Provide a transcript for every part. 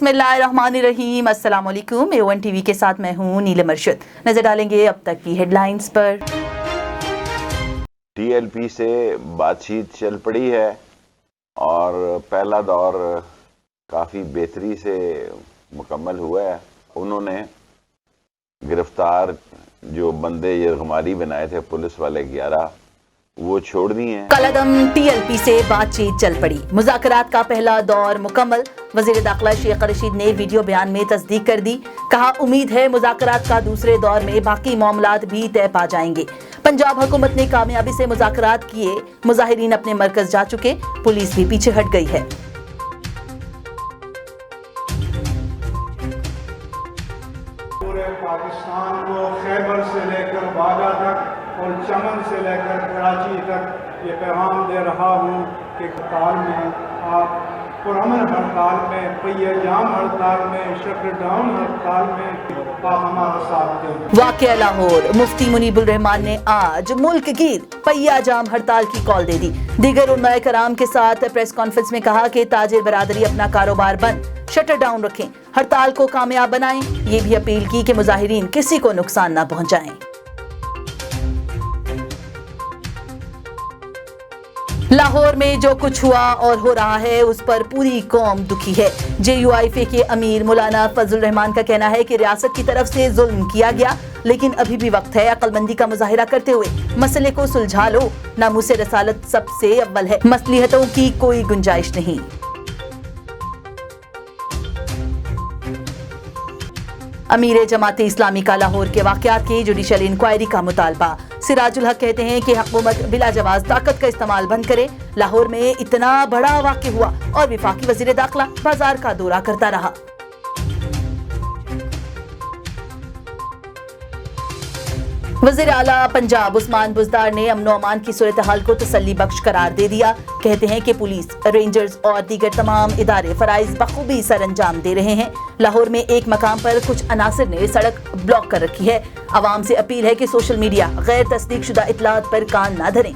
बिस्मिल्लाहिर्रहमानिर्रहीम। अस्सलाम वालेकुम। A1 टीवी के साथ मैं हूँ नीलम अरशद। नजर डालेंगे अब तक की हेडलाइंस पर। TLP से बातचीत चल पड़ी है और पहला दौर काफ़ी बेहतरी से मुकम्मल हुआ है। उन्होंने गिरफ्तार जो बंदे यरगमारी बनाए थे पुलिस वाले 11 वो छोड़ दिए हैं। कलदम TLP से बातचीत चल पड़ी, मुज़ाकरात का पहला दौर मुकम्मल। वज़ीर दाखिला शेख रशीद ने वीडियो बयान में तस्दीक कर दी। कहा उम्मीद है मुज़ाकरात का दूसरे दौर में बाकी मामलात भी तय पा जाएंगे। पंजाब हुकूमत ने कामयाबी से मुज़ाकरात किए, मुज़ाहिरीन अपने मरकज जा चुके, पुलिस भी पीछे हट गई है। पूरे पाकिस्तान को खैबर से लेकर बागा तक और चमन से लेकर कराची तक ये पैगाम दे रहा हूँ कि हड़ताल में आप पुरअमन हड़ताल में, पहिया जाम हड़ताल में, शटडाउन हड़ताल में आप हमारा साथ दें। वाक़या लाहौर, मुफ्ती मुनीबुर रहमान ने आज मुल्क गिर पहिया जाम हड़ताल की कॉल दे दी। दीगर उलमाए कराम के साथ प्रेस कॉन्फ्रेंस में कहा कि ताजिर बरादरी अपना कारोबार बंद, शटर डाउन रखें, हड़ताल को कामयाब बनाएं। ये भी अपील की कि मुजाहिरीन किसी को नुकसान न पहुंचाएं। लाहौर में जो कुछ हुआ और हो रहा है उस पर पूरी कौम दुखी है। JUIF के अमीर मौलाना फजल रहमान का कहना है कि रियासत की तरफ से जुल्म किया गया, लेकिन अभी भी वक्त है अक्लमंदी का मुजाहिरा करते हुए मसले को सुलझा लो। नामूस रसालत सबसे अव्वल है, मसलिहतों की कोई गुंजाइश नहीं। अमीर जमात इस्लामी का लाहौर के वाक़यात की जुडिशल इंक्वायरी का मुतालबा। सिराजुल हक कहते हैं कि हुकूमत बिला जवाज ताकत का इस्तेमाल बंद करे। लाहौर में इतना बड़ा वाक़या हुआ और विफाकी वज़ीर दाखिला बाजार का दौरा करता रहा। वज़ीर आला पंजाब उस्मान बुज़दार ने अमन अमान की सूरत हाल को तसल्ली बख्श करार दे दिया। कहते हैं कि पुलिस, रेंजर्स और दीगर तमाम इदारे फराइज बखूबी सर अंजाम दे रहे हैं। लाहौर में एक मकाम पर कुछ अनासिर ने सड़क ब्लॉक कर रखी है। आवाम से अपील है कि सोशल मीडिया गैर तस्दीक शुदा इतलात पर कान ना धरें।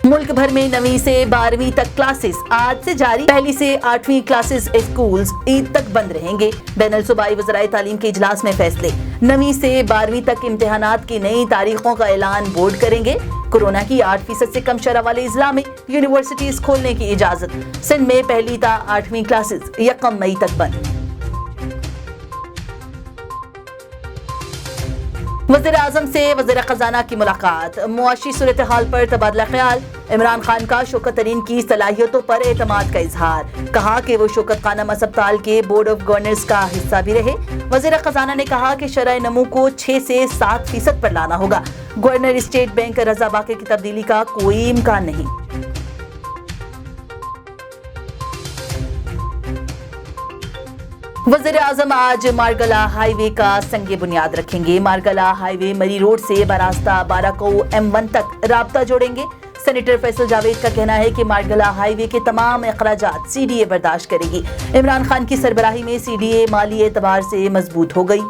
मुल्क भर में 9वीं से 12वीं तक क्लासेस आज से जारी। पहली से 8वीं क्लासेस स्कूल्स ईद तक बंद रहेंगे। बैनुल सूबाई वज़राए तालीम के इजलास में फैसले। 9वीं से 12वीं तक इम्तिहानात की नई तारीखों का ऐलान बोर्ड करेंगे। कोरोना की 8% से कम शरह वाले इजला में यूनिवर्सिटीज खोलने की इजाजत। सिंध में पहली ता 8वीं क्लासेस 1 मई तक बंद। वज़ीर आज़म से वज़ीर ख़ज़ाना की मुलाकात, मुआशी सूरत हाल पर तबादला ख्याल। इमरान खान का शौकत तरीन की सलाहियतों पर एतमाद का इजहार। कहा कि वो शौकत खानम अस्पताल के बोर्ड ऑफ गवर्नर्स का हिस्सा भी रहे। वज़ीर ख़ज़ाना ने कहा कि शरह नमू को 6 से 7% पर लाना होगा। गवर्नर स्टेट बैंक रज़ा बाक़ी की तब्दीली का कोई इम्कान नहीं। वज़ीर आज़म आज मारगला हाईवे का संगे बुनियाद रखेंगे। मारगला हाईवे मरी रोड से बरास्ता बाराको M1 तक राब्ता जोड़ेंगे। सेनेटर फैसल जावेद का कहना है कि मारगला हाईवे के तमाम अखराजात CDA बर्दाश्त करेगी। इमरान खान की सरबराही में CDA माली एतबार से मजबूत हो गई।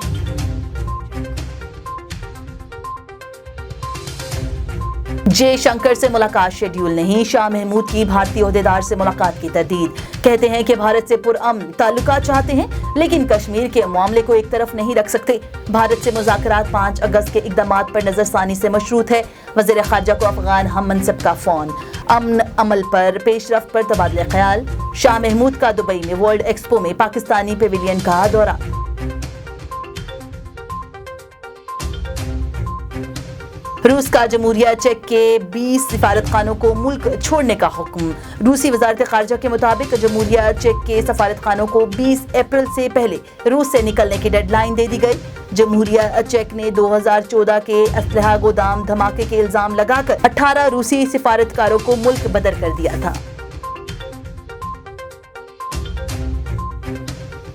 जयशंकर से मुलाकात शेड्यूल नहीं। शाह महमूद की भारतीय ओहदेदार से मुलाकात की तरदीद। कहते हैं कि भारत से पुरअमन ताल्लुकात चाहते हैं, लेकिन कश्मीर के मामले को एक तरफ नहीं रख सकते। भारत से मुज़ाकरात 5 अगस्त के इक़दामात पर नजरसानी से मशरूत है। वज़ीर ख़ारजा को अफ़गान हम मनसब का फ़ोन। अमन अमल पर पेशरफ्त पर तबादले ख्याल। शाह महमूद का दुबई में वर्ल्ड एक्सपो में पाकिस्तानी पेविलियन का दौरा। रूस का जमहूरिया चेक के 20 सिफारतखानों को मुल्क छोड़ने का हुक्म। रूसी वजारत खारजा के मुताबिक जमहूरिया चेक के सफारतखानों को 20 अप्रैल से पहले रूस से निकलने की डेडलाइन दे दी गई। जमहूरिया चेक ने 2014 के असलहा गोदाम धमाके के इल्जाम लगाकर 18 रूसी सिफारतकारों को मुल्क बदर कर दिया था।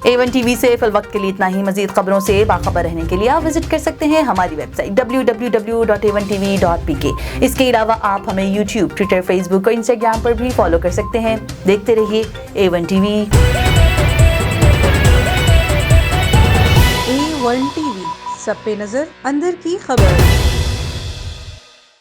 A1 टीवी से फिल वक्त के लिए इतना ही। मजीद खबरों से बाखबर रहने के लिए आप विजिट कर सकते हैं हमारी वेबसाइट www.a1tv.pk। इसके अलावा आप हमें YouTube, ट्विटर, फेसबुक और इंस्टाग्राम पर भी फॉलो कर सकते हैं। देखते रहिए A1 टीवी। A1 टीवी, सब पे नजर, अंदर की खबर।